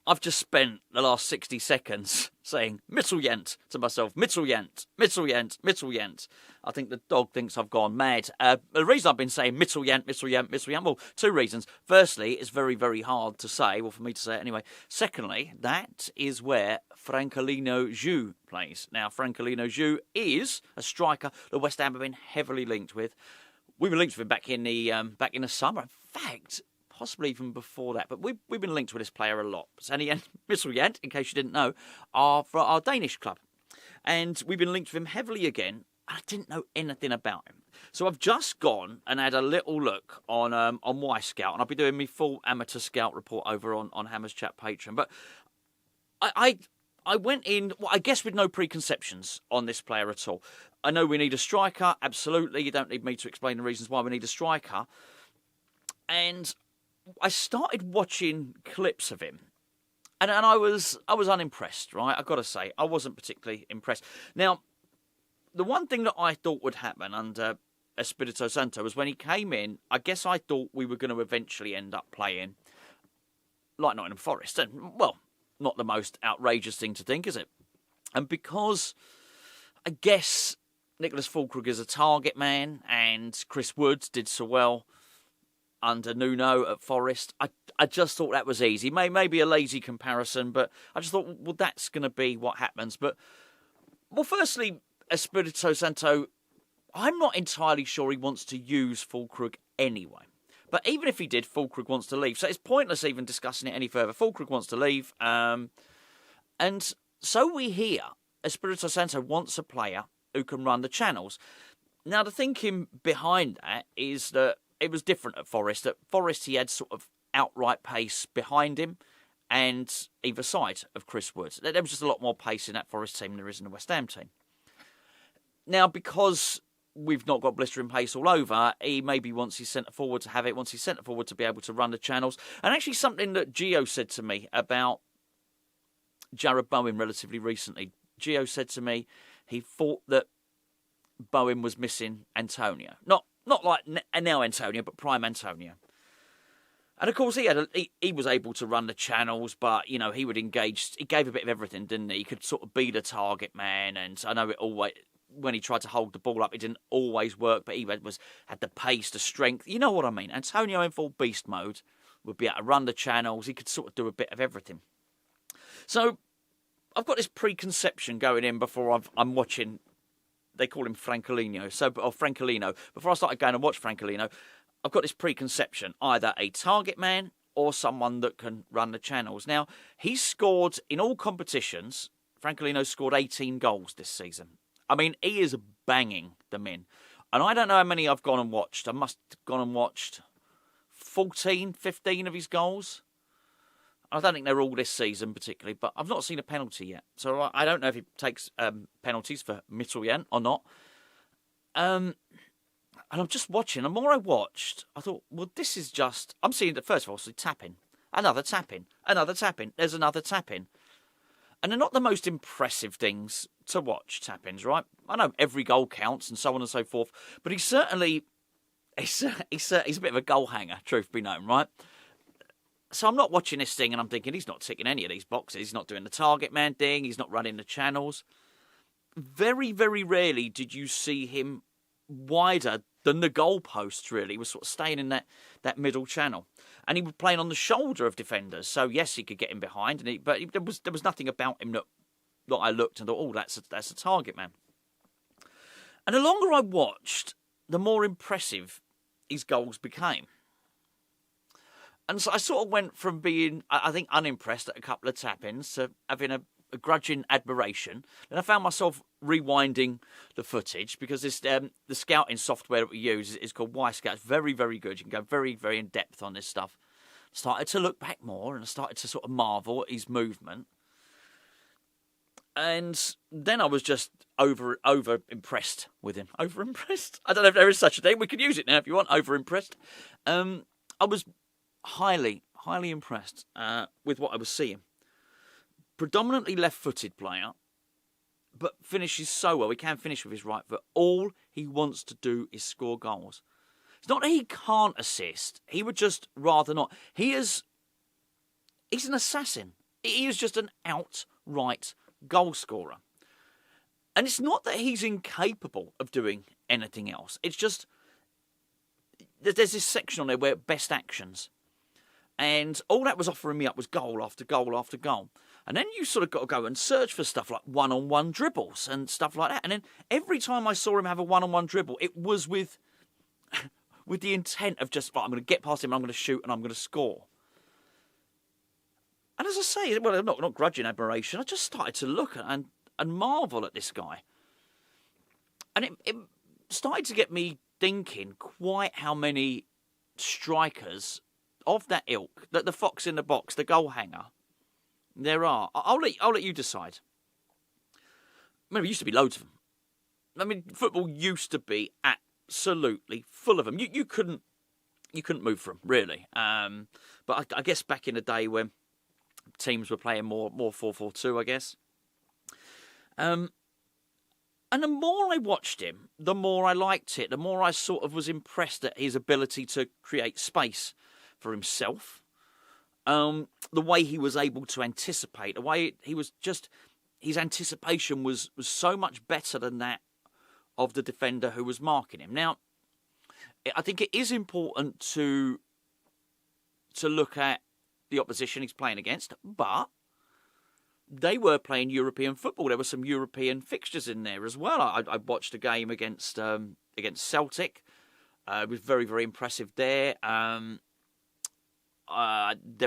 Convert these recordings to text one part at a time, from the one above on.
I've just spent the last 60 seconds saying Midtjylland to myself. Midtjylland, Midtjylland, Midtjylland. I think the dog thinks I've gone mad. The reason I've been saying Midtjylland, Midtjylland, Midtjylland, well, two reasons. Firstly, it's very, very hard to say, well, for me to say it anyway. Secondly, that is where Franculino Djú plays. Now, Franculino Djú is a striker that West Ham have been heavily linked with. We were linked with him back in the summer. In fact, possibly even before that, but we've been linked with this player a lot. And Midtjylland, in case you didn't know, are for our Danish club. And we've been linked with him heavily again. I didn't know anything about him. So I've just gone and had a little look on Y-Scout, and I'll be doing my full amateur scout report over on Hammers Chat Patreon. But I went in, well, I guess with no preconceptions on this player at all. I know we need a striker, absolutely. You don't need me to explain the reasons why we need a striker. And I started watching clips of him, and I was unimpressed, right? I've got to say, I wasn't particularly impressed. Now, the one thing that I thought would happen under Espirito Santo was when he came in, I guess I thought we were going to eventually end up playing like Nottingham Forest. And, well, not the most outrageous thing to think, is it? And because I guess Nicholas Füllkrug is a target man and Chris Wood did so well under Nuno at Forest, I just thought that was easy. Maybe a lazy comparison, but I just thought, well, that's going to be what happens. But, well, firstly, Espirito Santo, I'm not entirely sure he wants to use Füllkrug anyway. But even if he did, Füllkrug wants to leave. So it's pointless even discussing it any further. Füllkrug wants to leave. And so we hear Espirito Santo wants a player who can run the channels. Now, the thinking behind that is that it was different at Forest. At Forest, he had sort of outright pace behind him and either side of Chris Wood. There was just a lot more pace in that Forest team than there is in the West Ham team. Now, because we've not got blistering pace all over, he maybe wants his centre-forward to have it, wants his centre-forward to be able to run the channels. And actually something that Gio said to me about Jared Bowen relatively recently. Gio said to me he thought that Bowen was missing Antonio. Not like now Antonio, but prime Antonio. And of course, he was able to run the channels, but, you know, he would engage. He gave a bit of everything, didn't he? He could sort of be the target man. And I know it always, when he tried to hold the ball up, it didn't always work, but he had the pace, the strength. You know what I mean? Antonio in full beast mode would be able to run the channels. He could sort of do a bit of everything. So I've got this preconception going in before I'm watching. They call him Franculino. Or Franculino. Before I started going and watch Franculino, I've got this preconception, either a target man or someone that can run the channels. Now, he's scored in all competitions. Franculino scored 18 goals this season. I mean, he is banging them in. And I don't know how many I've gone and watched. I must have gone and watched 14, 15 of his goals. I don't think they're all this season particularly, but I've not seen a penalty yet. So I don't know if he takes penalties for Midtjylland or not. And I'm just watching. The more I watched, I thought, well, this is just... I'm seeing that, first of all, so tapping. Another tapping. Another tapping. There's another tapping. And they're not the most impressive things to watch, tap-ins, right? I know every goal counts and so on and so forth, but he's certainly... He's a bit of a goal hanger, truth be known, right? So I'm not watching this thing and I'm thinking, he's not ticking any of these boxes. He's not doing the target man thing. He's not running the channels. Very, very rarely did you see him wider than the goalposts, really. He was sort of staying in that middle channel. And he was playing on the shoulder of defenders. So, yes, he could get in behind. But there was nothing about him that I looked and thought, oh, that's a target man. And the longer I watched, the more impressive his goals became. And so I sort of went from being, I think, unimpressed at a couple of tap-ins to having a grudging admiration. Then I found myself rewinding the footage because this the scouting software that we use is called Y-Scout. It's very, very good. You can go very, very in-depth on this stuff. Started to look back more and I started to sort of marvel at his movement. And then I was just over impressed with him. Over impressed? I don't know if there is such a thing. We can use it now if you want. Over impressed. I was highly impressed with what I was seeing. Predominantly left-footed player, but finishes so well. He can finish with his right foot. All he wants to do is score goals. It's not that he can't assist. He would just rather not. He's an assassin. He is just an outright goal scorer. And it's not that he's incapable of doing anything else. It's just there's this section on there where best actions. And all that was offering me up was goal after goal after goal. And then you sort of got to go and search for stuff like one-on-one dribbles and stuff like that. And then every time I saw him have a one-on-one dribble, it was with the intent of just, right, I'm going to get past him, I'm going to shoot, and I'm going to score. And as I say, well, I'm not grudging admiration. I just started to look and marvel at this guy. And it started to get me thinking quite how many strikers of that ilk, that the fox in the box, the goal hanger, there are. I'll let you decide. I mean, there used to be loads of them. I mean, football used to be absolutely full of them. You couldn't move from, really. But I guess back in the day when teams were playing more 4-4-2, I guess. And the more I watched him, the more I liked it. The more I sort of was impressed at his ability to create space for himself. The way he was able to anticipate, the way he was just, his anticipation was so much better than that of the defender who was marking him. Now, I think it is important to look at the opposition he's playing against, but they were playing European football. There were some European fixtures in there as well. I watched a game against Celtic. It was very, very impressive there. There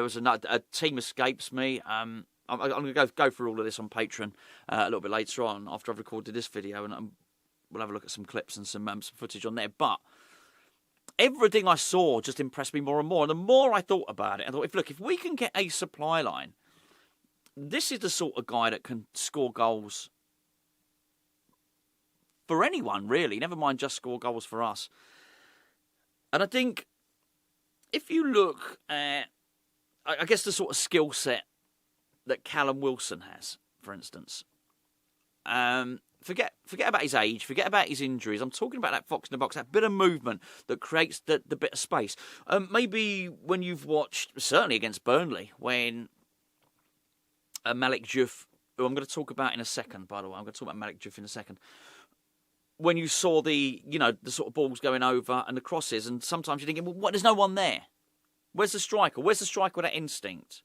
was a team escapes me. I'm going to go through all of this on Patreon a little bit later on after I've recorded this video, and we'll have a look at some clips and some footage on there. But everything I saw just impressed me more and more. And the more I thought about it, I thought, if we can get a supply line, this is the sort of guy that can score goals for anyone, really. Never mind just score goals for us. And I think if you look at, I guess, the sort of skill set that Callum Wilson has, for instance, forget about his age, forget about his injuries. I'm talking about that fox in the box, that bit of movement that creates the bit of space. Maybe when you've watched, certainly against Burnley, when Malik Djú, who I'm going to talk about in a second, by the way. I'm going to talk about Malik Djú in a second. When you saw the sort of balls going over and the crosses, and sometimes you're thinking, well, what? There's no one there. Where's the striker? Where's the striker with that instinct?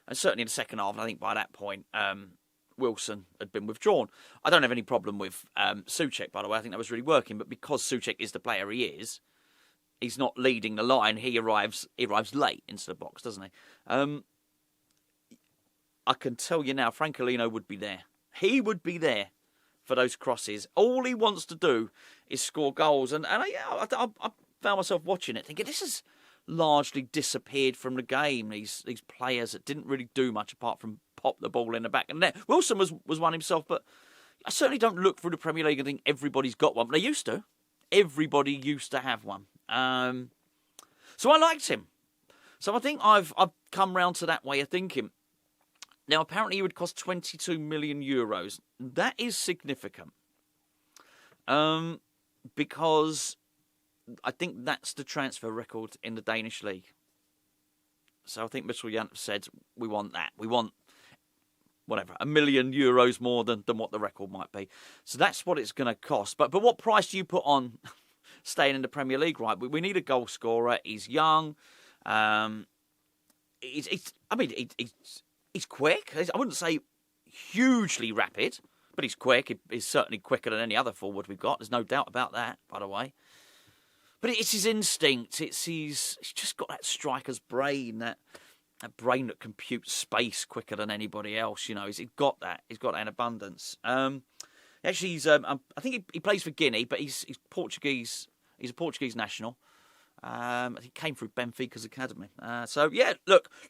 And certainly in the second half, I think by that point, Wilson had been withdrawn. I don't have any problem with Souček, by the way. I think that was really working. But because Souček is the player he is, he's not leading the line. He arrives late into the box, doesn't he? I can tell you now, Franculino would be there. He would be there for those crosses. All he wants to do is score goals. And I found myself watching it thinking, this has largely disappeared from the game. These players that didn't really do much apart from pop the ball in the back of the net. Wilson was one himself, but I certainly don't look through the Premier League and think everybody's got one. But they used to. Everybody used to have one. So I liked him. So I think I've come round to that way of thinking. Now, apparently he would cost 22 million euros. That is significant. Because I think that's the transfer record in the Danish league. So I think Midtjylland said, we want that. We want, whatever, €1 million more than what the record might be. So that's what it's going to cost. But what price do you put on staying in the Premier League, right? We need a goal scorer. He's young. He's quick. I wouldn't say hugely rapid, but he's quick. He's certainly quicker than any other forward we've got. There's no doubt about that, by the way. But it's his instinct. He's just got that striker's brain, that brain that computes space quicker than anybody else. You know, he's got that. He's got that in abundance. Actually, I think he plays for Guinea, but he's Portuguese. He's a Portuguese national. He came through Benfica's academy. So, yeah,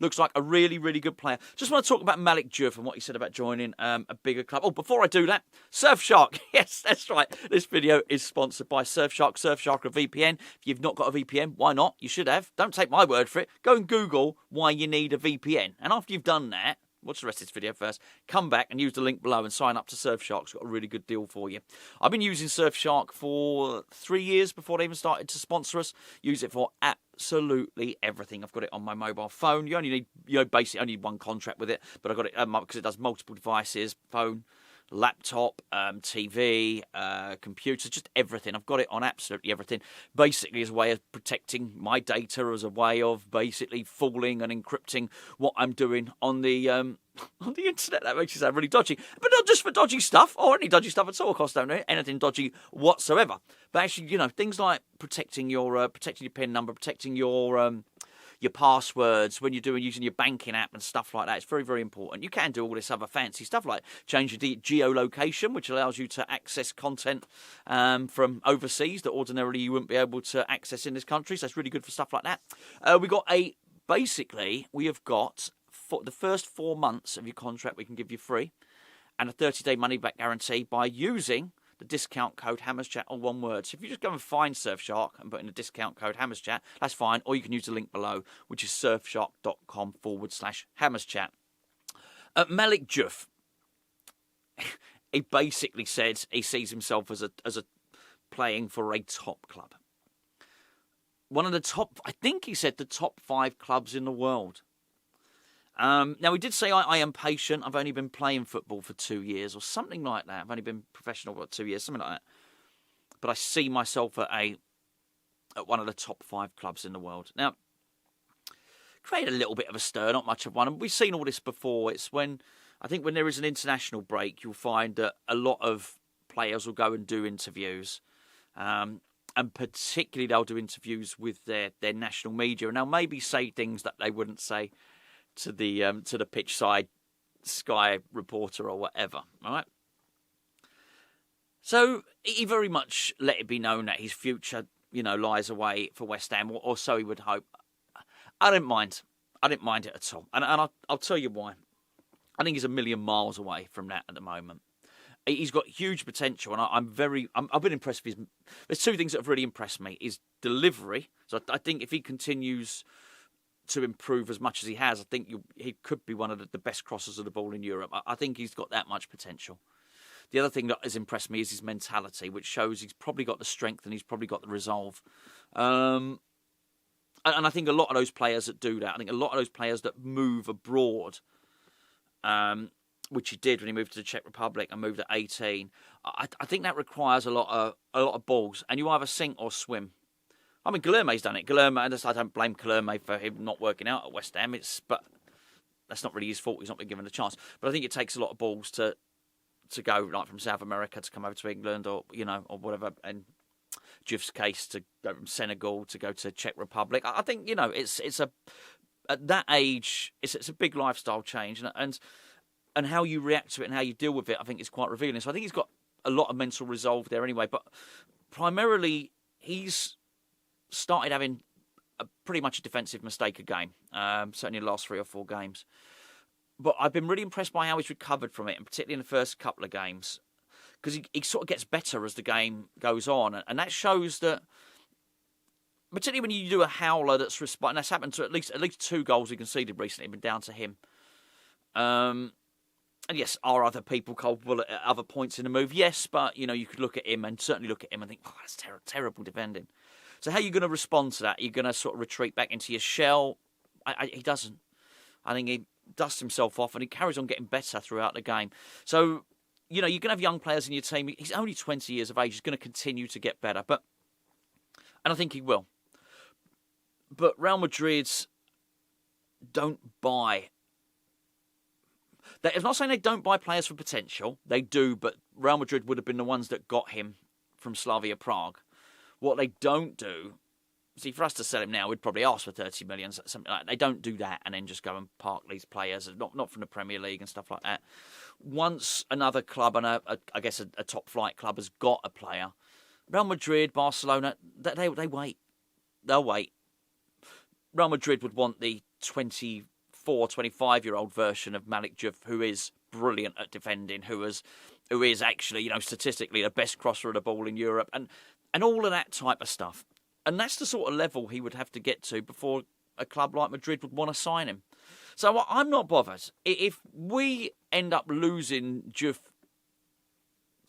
looks like a really, really good player. Just want to talk about Malik Djú and what he said about joining a bigger club. Oh, before I do that, Surfshark. Yes, that's right. This video is sponsored by Surfshark. Surfshark, a VPN. If you've not got a VPN, why not? You should have. Don't take my word for it. Go and Google why you need a VPN. And after you've done that, watch the rest of this video first, come back and use the link below and sign up to Surfshark. It's got a really good deal for you. I've been using Surfshark for 3 years before they even started to sponsor us. Use it for absolutely everything. I've got it on my mobile phone. You only need, basically only need one contract with it, but I've got it because it does multiple devices, phone, laptop, TV, computer, just everything. I've got it on absolutely everything. Basically as a way of protecting my data, as a way of basically fooling and encrypting what I'm doing on the internet. That makes you sound really dodgy. But not just for dodgy stuff, or any dodgy stuff at all. Of course, don't know anything dodgy whatsoever. But actually, things like protecting your PIN number, protecting your passwords when you're using your banking app and stuff like that. It's very, very important. You can do all this other fancy stuff like change your geolocation, which allows you to access content from overseas that ordinarily you wouldn't be able to access in this country. So it's really good for stuff like that. We have got for the first 4 months of your contract we can give you free, and a 30-day money-back guarantee by using the discount code HammersChat, all one word. So if you just go and find Surfshark and put in the discount code HammersChat, that's fine. Or you can use the link below, which is surfshark.com/HammersChat. Malik Djú, he basically said he sees himself as a playing for a top club. One of the top, I think he said the top 5 clubs in the world. Now, he did say, I am patient. I've only been playing football for 2 years or something like that. I've only been professional for 2 years, something like that. But I see myself at one of the top 5 clubs in the world. Now, create a little bit of a stir, not much of one. And we've seen all this before. It's when there is an international break, you'll find that a lot of players will go and do interviews. And particularly they'll do interviews with their national media. And they'll maybe say things that they wouldn't say to the pitch side Sky reporter or whatever, right? So he very much let it be known that his future, lies away for West Ham, or so he would hope. I didn't mind it at all, and I'll tell you why. I think he's a million miles away from that at the moment. He's got huge potential, and I've been impressed with his. There's 2 things that have really impressed me: his delivery. So I think if he continues to improve as much as he has, I think he could be one of the best crossers of the ball in Europe. I think he's got that much potential. The other thing that has impressed me is his mentality, which shows he's probably got the strength and he's probably got the resolve. And I think a lot of those players that do that, I think a lot of those players that move abroad, which he did when he moved to the Czech Republic and moved at 18, I think that requires a lot of balls, and you either sink or swim. I mean, Guilherme's done it. I don't blame Guilherme for him not working out at West Ham. But that's not really his fault. He's not been given a chance. But I think it takes a lot of balls to go like from South America to come over to England, or or whatever. And Djú's case to go from Senegal to go to Czech Republic. I think it's at that age it's a big lifestyle change, and how you react to it and how you deal with it, I think is quite revealing. So I think he's got a lot of mental resolve there anyway. But primarily he's started having pretty much a defensive mistake a game, certainly in the last 3 or 4 games. But I've been really impressed by how he's recovered from it, and particularly in the first couple of games, because he sort of gets better as the game goes on. And that shows that, particularly when you do a howler and that's happened to at least 2 goals he conceded recently, been down to him. And yes, are other people culpable at other points in the move? Yes, but you could look at him and certainly look at him and think, oh, that's terrible defending. So how are you going to respond to that? Are you going to sort of retreat back into your shell? He doesn't. I think he dusts himself off and he carries on getting better throughout the game. So, you're going to have young players in your team. He's only 20 years of age. He's going to continue to get better. And I think he will. But Real Madrid don't buy. I'm not saying they don't buy players for potential. They do, but Real Madrid would have been the ones that got him from Slavia Prague. What they don't do, see, for us to sell him now, we'd probably ask for 30 million, something like that. They don't do that and then just go and park these players, not from the Premier League and stuff like that. Once another club, and a top flight club has got a player, Real Madrid, Barcelona, they wait. They'll wait. Real Madrid would want the 24, 25-year-old version of Malik Djú, who is brilliant at defending, who is actually, statistically the best crosser of the ball in Europe, and all of that type of stuff. And that's the sort of level he would have to get to before a club like Madrid would want to sign him. So I'm not bothered. If we end up losing Djú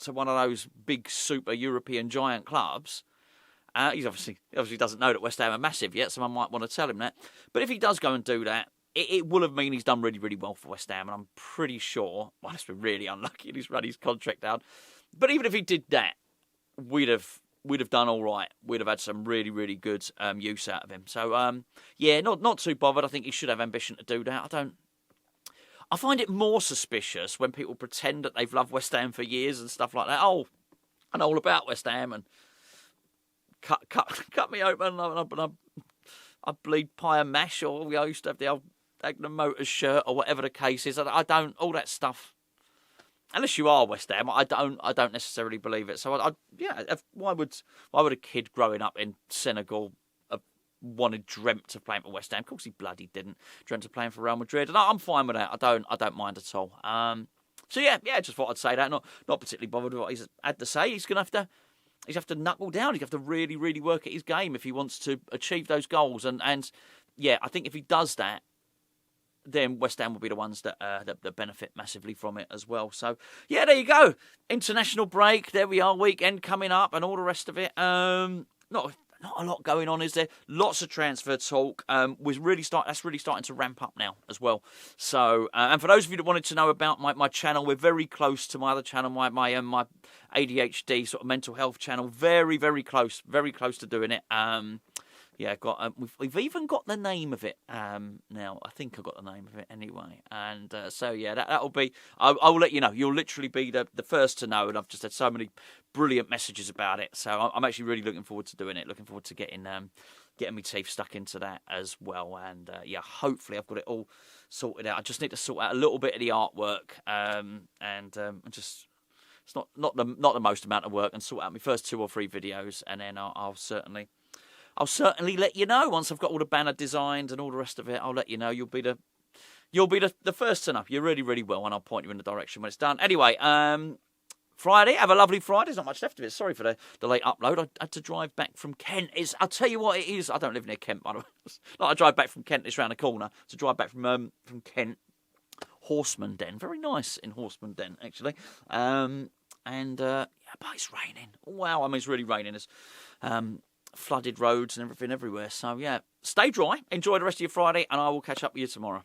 to one of those big super European giant clubs, he obviously doesn't know that West Ham are massive yet, so I might want to tell him that. But if he does go and do that, it will have mean he's done really, really well for West Ham, and I'm pretty sure, well, it's been really unlucky and he's run his contract down. But even if he did that, we'd have done all right. We'd have had some really, really good use out of him. So, yeah, not too bothered. I think he should have ambition to do that. I find it more suspicious when people pretend that they've loved West Ham for years and stuff like that. Oh, I know all about West Ham and cut me open and I bleed pie and mash, or I used to have the old Magnum Motors shirt or whatever the case is. I don't, all that stuff. Unless you are West Ham, I don't necessarily believe it. So why would a kid growing up in Senegal dreamt of playing for West Ham? Of course he bloody didn't. Dreamt of playing for Real Madrid, and I'm fine with that. I don't mind at all. So yeah, just thought I'd say that. Not particularly bothered with what he's had to say. He's have to knuckle down. He's have to really, really work at his game if he wants to achieve those goals. And yeah, I think if he does that, then West Ham will be the ones that benefit massively from it as well. So, yeah, there you go. International break. There we are. Weekend coming up and all the rest of it. Not a lot going on, is there? Lots of transfer talk. That's really starting to ramp up now as well. So, and for those of you that wanted to know about my channel, we're very close to my other channel, my ADHD sort of mental health channel. Very, very close to doing it. Yeah, we've even got the name of it now. I think I got the name of it anyway. And so, yeah, that'll be... I'll let you know. You'll literally be the first to know. And I've just had so many brilliant messages about it. So I'm actually really looking forward to doing it. Looking forward to getting my teeth stuck into that as well. And, yeah, hopefully I've got it all sorted out. I just need to sort out a little bit of the artwork. Just... It's not the most amount of work, and sort out my first 2 or 3 videos. And then I'll certainly let you know once I've got all the banner designed and all the rest of it. I'll let you know. You'll be the first to know. You really, really will, and I'll point you in the direction when it's done. Anyway, Friday. Have a lovely Friday. There's not much left of it. Sorry for the late upload. I had to drive back from Kent. I'll tell you what it is. I don't live near Kent, by the way. I drive back from Kent. It's round the corner. To drive back from Kent, Horseman Den. Very nice in Horseman Den, actually. But it's raining. Wow, I mean, it's really raining. It's flooded roads and everything everywhere. So, yeah, stay dry. Enjoy the rest of your Friday, and I will catch up with you tomorrow.